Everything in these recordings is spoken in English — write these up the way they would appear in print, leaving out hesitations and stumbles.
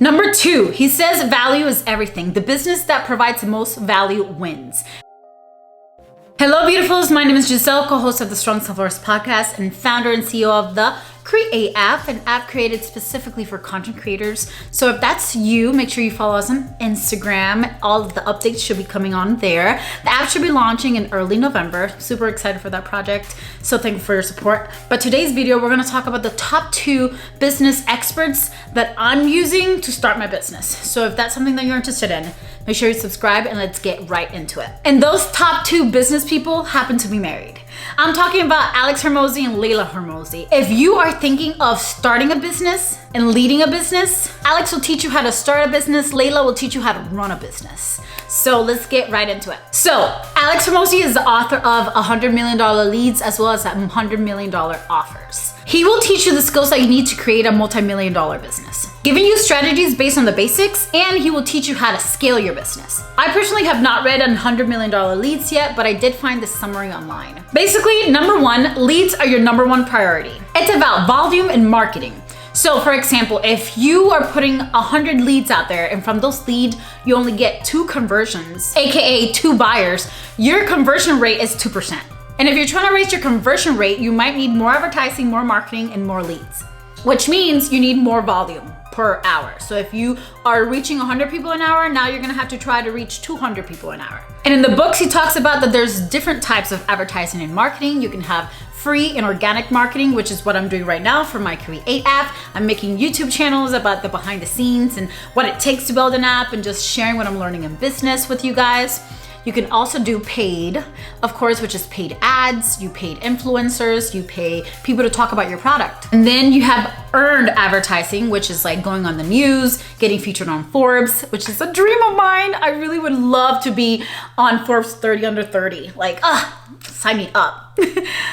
Number 2, he says value is everything. The business that provides the most value wins. Hello, beautifuls. My name is Giselle, co-host of the Strong Self-Worth podcast and founder and CEO of the Create app, an app created specifically for content creators. So if that's you, make sure you follow us on Instagram. All of the updates should be coming on there. The app should be launching in early November. Super excited for that project. So thank you for your support. But today's video, we're going to talk about the top 2 business experts that I'm using to start my business. So if that's something that you're interested in, make sure you subscribe and let's get right into it. And those top 2 business people happen to be married. I'm talking about Alex Hormozi and Leila Hormozi. If you are thinking of starting a business and leading a business, Alex will teach you how to start a business. Leila will teach you how to run a business. So let's get right into it. So Alex Hormozi is the author of $100 Million Leads as well as $100 Million Offers. He will teach you the skills that you need to create a multi-million dollar business, giving you strategies based on the basics, and he will teach you how to scale your business. I personally have not read $100 Million Leads yet, but I did find this summary online. Basically, number 1, leads are your number 1 priority. It's about volume and marketing. So for example, if you are putting 100 leads out there and from those leads, you only get 2 conversions, AKA 2 buyers, your conversion rate is 2%. And if you're trying to raise your conversion rate, you might need more advertising, more marketing, and more leads, which means you need more volume per hour. So if you are reaching 100 people an hour, now you're gonna have to try to reach 200 people an hour. And in the books, he talks about that there's different types of advertising and marketing. You can have free and organic marketing, which is what I'm doing right now for my Create app. I'm making YouTube channels about the behind the scenes and what it takes to build an app and just sharing what I'm learning in business with you guys. You can also do paid, of course, which is paid ads, you paid influencers, you pay people to talk about your product. And then you have earned advertising, which is like going on the news, getting featured on Forbes, which is a dream of mine. I really would love to be on Forbes 30 under 30. Like, sign me up.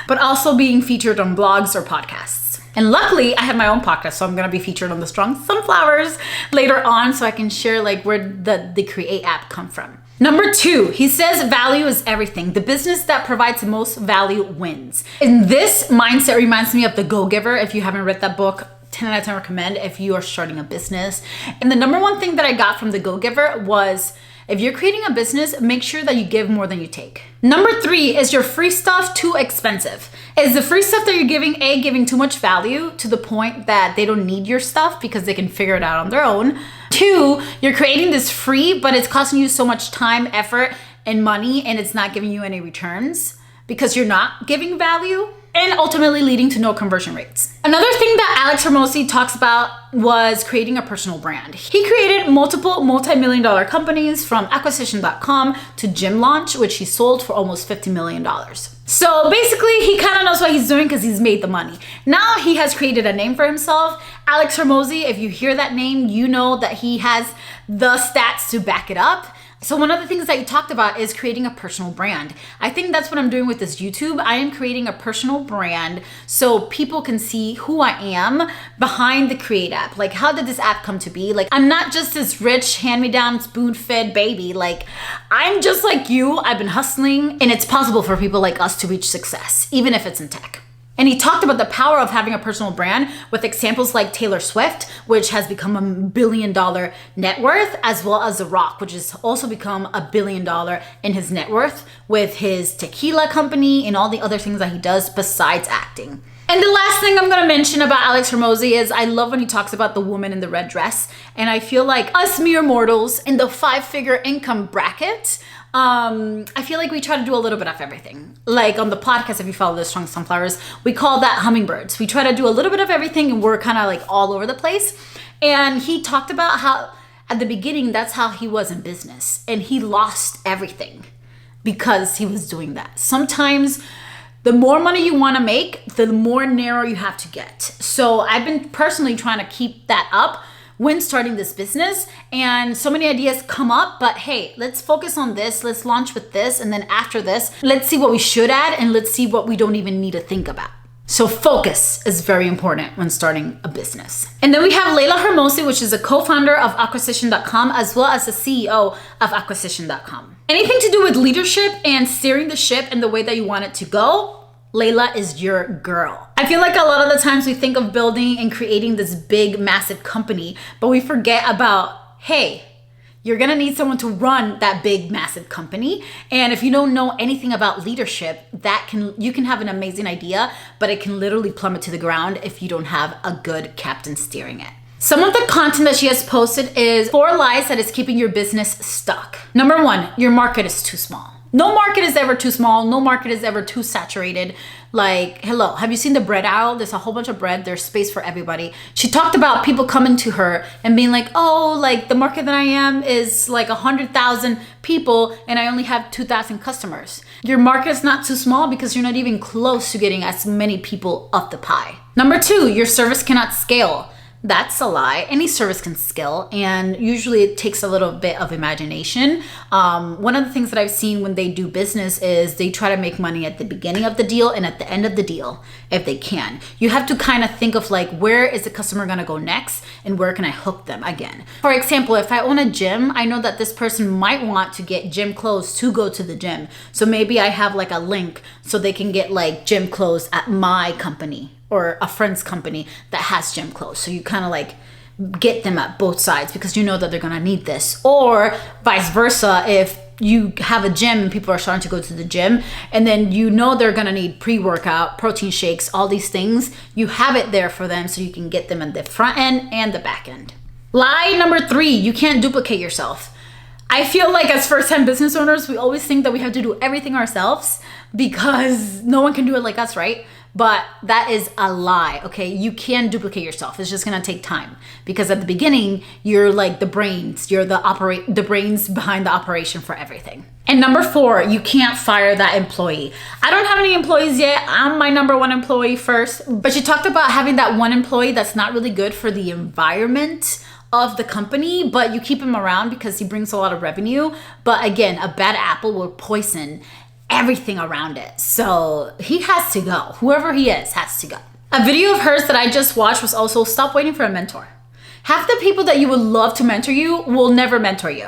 But also being featured on blogs or podcasts. And luckily I have my own podcast, so I'm gonna be featured on the Strong Sunflowers later on so I can share like where the Create app come from. Number 2, he says value is everything. The business that provides the most value wins. And this mindset reminds me of The Go-Giver. If you haven't read that book, 10 out of 10 recommend if you are starting a business. And the number 1 thing that I got from The Go-Giver was, if you're creating a business, make sure that you give more than you take. Number 3, is your free stuff too expensive? Is the free stuff that you're giving, A, giving too much value to the point that they don't need your stuff because they can figure it out on their own? 2, you're creating this free, but it's costing you so much time, effort, and money, and it's not giving you any returns because you're not giving value, and ultimately leading to no conversion rates. Another thing that Alex Hormozi talks about was creating a personal brand. He created multiple multi-million dollar companies from acquisition.com to Gym Launch, which he sold for almost $50 million. So basically, he kind of knows what he's doing because he's made the money. Now he has created a name for himself. Alex Hormozi, if you hear that name, you know that he has the stats to back it up. So one of the things that you talked about is creating a personal brand. I think that's what I'm doing with this YouTube. I am creating a personal brand so people can see who I am behind the Create app. Like, how did this app come to be? Like, I'm not just this rich, hand-me-down, spoon-fed baby. Like, I'm just like you. I've been hustling, and it's possible for people like us to reach success, even if it's in tech. And he talked about the power of having a personal brand with examples like Taylor Swift, which has become $1 billion net worth, as well as The Rock, which has also become $1 billion in his net worth with his tequila company and all the other things that he does besides acting. And the last thing I'm gonna mention about Alex Hormozi is I love when he talks about the woman in the red dress. And I feel like us mere mortals in the 5-figure income bracket, I feel like we try to do a little bit of everything. Like on the podcast, if you follow the Strong Sunflowers, we call that hummingbirds. We try to do a little bit of everything and we're kind of like all over the place. And he talked about how at the beginning, that's how he was in business. And he lost everything because he was doing that. Sometimes the more money you want to make, the more narrow you have to get. So I've been personally trying to keep that up when starting this business, and so many ideas come up, but hey, let's focus on this, let's launch with this, and then after this, let's see what we should add, and let's see what we don't even need to think about. So focus is very important when starting a business. And then we have Leila Hormozi, which is a co-founder of acquisition.com, as well as the CEO of acquisition.com. Anything to do with leadership and steering the ship in the way that you want it to go, Leila is your girl. I feel like a lot of the times we think of building and creating this big, massive company, but we forget about, hey, you're gonna need someone to run that big, massive company. And if you don't know anything about leadership, you can have an amazing idea, but it can literally plummet to the ground if you don't have a good captain steering it. Some of the content that she has posted is 4 lies that is keeping your business stuck. Number 1, your market is too small. No market is ever too small. No market is ever too saturated. Like, hello, have you seen the bread aisle? There's a whole bunch of bread. There's space for everybody. She talked about people coming to her and being like, oh, like the market that I am is like 100,000 people and I only have 2,000 customers. Your market is not too small because you're not even close to getting as many people up the pie. Number 2, your service cannot scale. That's a lie. Any service can scale, and usually it takes a little bit of imagination. One of the things that I've seen when they do business is they try to make money at the beginning of the deal and at the end of the deal, if they can. You have to kind of think of like, where is the customer gonna go next and where can I hook them again? For example, if I own a gym, I know that this person might want to get gym clothes to go to the gym. So maybe I have like a link so they can get like gym clothes at my company or a friend's company that has gym clothes. So you kind of like get them at both sides because you know that they're gonna need this. Or vice versa, if you have a gym and people are starting to go to the gym and then you know they're gonna need pre-workout, protein shakes, all these things, you have it there for them so you can get them in the front end and the back end. Lie number 3, you can't duplicate yourself. I feel like as first-time business owners, we always think that we have to do everything ourselves because no one can do it like us, right? But that is a lie, okay? You can duplicate yourself. It's just gonna take time because at the beginning, you're like the brains. You're the brains behind the operation for everything. And number 4, you can't fire that employee. I don't have any employees yet. I'm my number 1 employee first. But she talked about having that one employee that's not really good for the environment of the company, but you keep him around because he brings a lot of revenue. But again, a bad apple will poison everything around it. So he has to go. Whoever he is has to go. A video of hers that I just watched was also stop waiting for a mentor. Half the people that you would love to mentor you will never mentor you.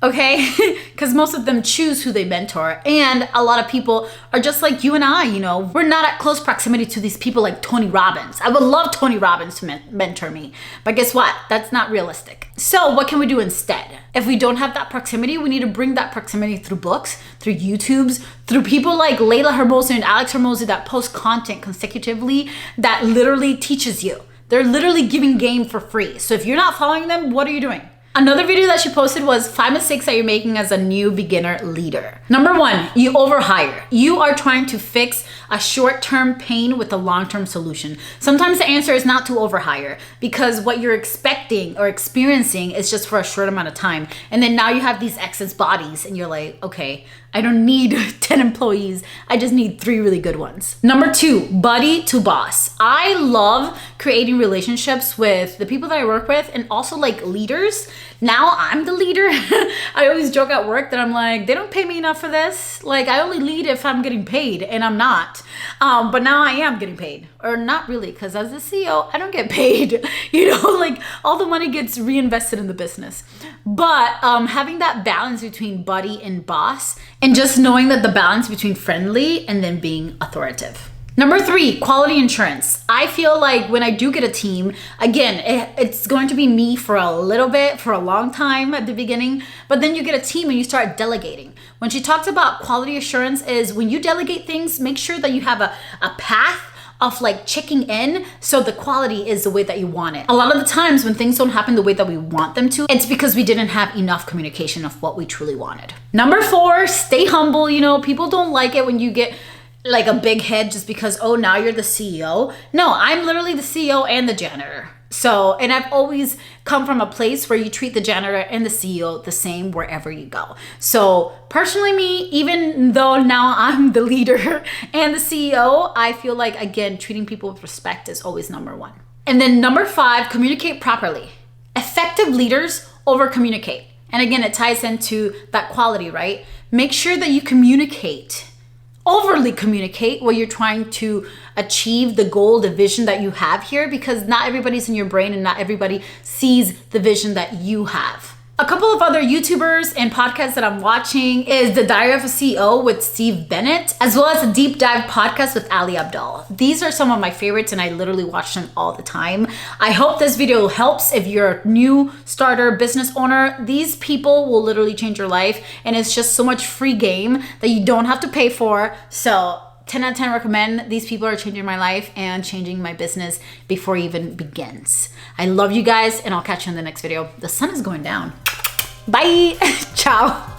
Okay? Because most of them choose who they mentor. And a lot of people are just like you and I, you know, we're not at close proximity to these people like Tony Robbins. I would love Tony Robbins to mentor me. But guess what? That's not realistic. So what can we do instead? If we don't have that proximity, we need to bring that proximity through books, through YouTubes, through people like Leila Hormozi and Alex Hormozi that post content consecutively that literally teaches you. They're literally giving game for free. So if you're not following them, what are you doing? Another video that she posted was 5 mistakes that you're making as a new beginner leader. Number 1, you overhire. You are trying to fix a short-term pain with a long-term solution. Sometimes the answer is not to overhire because what you're expecting or experiencing is just for a short amount of time. And then now you have these excess bodies and you're like, okay, I don't need 10 employees. I just need 3 really good ones. Number 2, buddy to boss. I love creating relationships with the people that I work with and also like leaders. Now I'm the leader. I always joke at work that I'm like, they don't pay me enough for this. Like I only lead if I'm getting paid and I'm not. But now I am getting paid. Or not really, because as the CEO, I don't get paid. You know, like all the money gets reinvested in the business. But having that balance between buddy and boss and just knowing that the balance between friendly and then being authoritative. Number 3, quality insurance. I feel like when I do get a team, again, it's going to be me for a little bit, for a long time at the beginning, but then you get a team and you start delegating. When she talks about quality assurance is when you delegate things, make sure that you have a path of like checking in so the quality is the way that you want it. A lot of the times when things don't happen the way that we want them to, it's because we didn't have enough communication of what we truly wanted. Number 4, stay humble. You know, people don't like it when you get like a big head just because, oh, now you're the CEO. No, I'm literally the CEO and the janitor. So, and I've always come from a place where you treat the janitor and the CEO the same wherever you go. So personally me, even though now I'm the leader and the CEO, I feel like, again, treating people with respect is always number 1. And then number 5, communicate properly. Effective leaders over communicate. And again, it ties into that quality, right? Make sure that you communicate. Overly communicate what you're trying to achieve, the goal, the vision that you have here, because not everybody's in your brain and not everybody sees the vision that you have. A couple of other YouTubers and podcasts that I'm watching is The Diary of a CEO with Steve Bennett, as well as a Deep Dive podcast with Ali Abdaal. These are some of my favorites and I literally watch them all the time. I hope this video helps if you're a new starter business owner. These people will literally change your life and it's just so much free game that you don't have to pay for. So 10 out of 10 recommend. These people are changing my life and changing my business before it even begins. I love you guys and I'll catch you in the next video. The sun is going down. Bye. Ciao.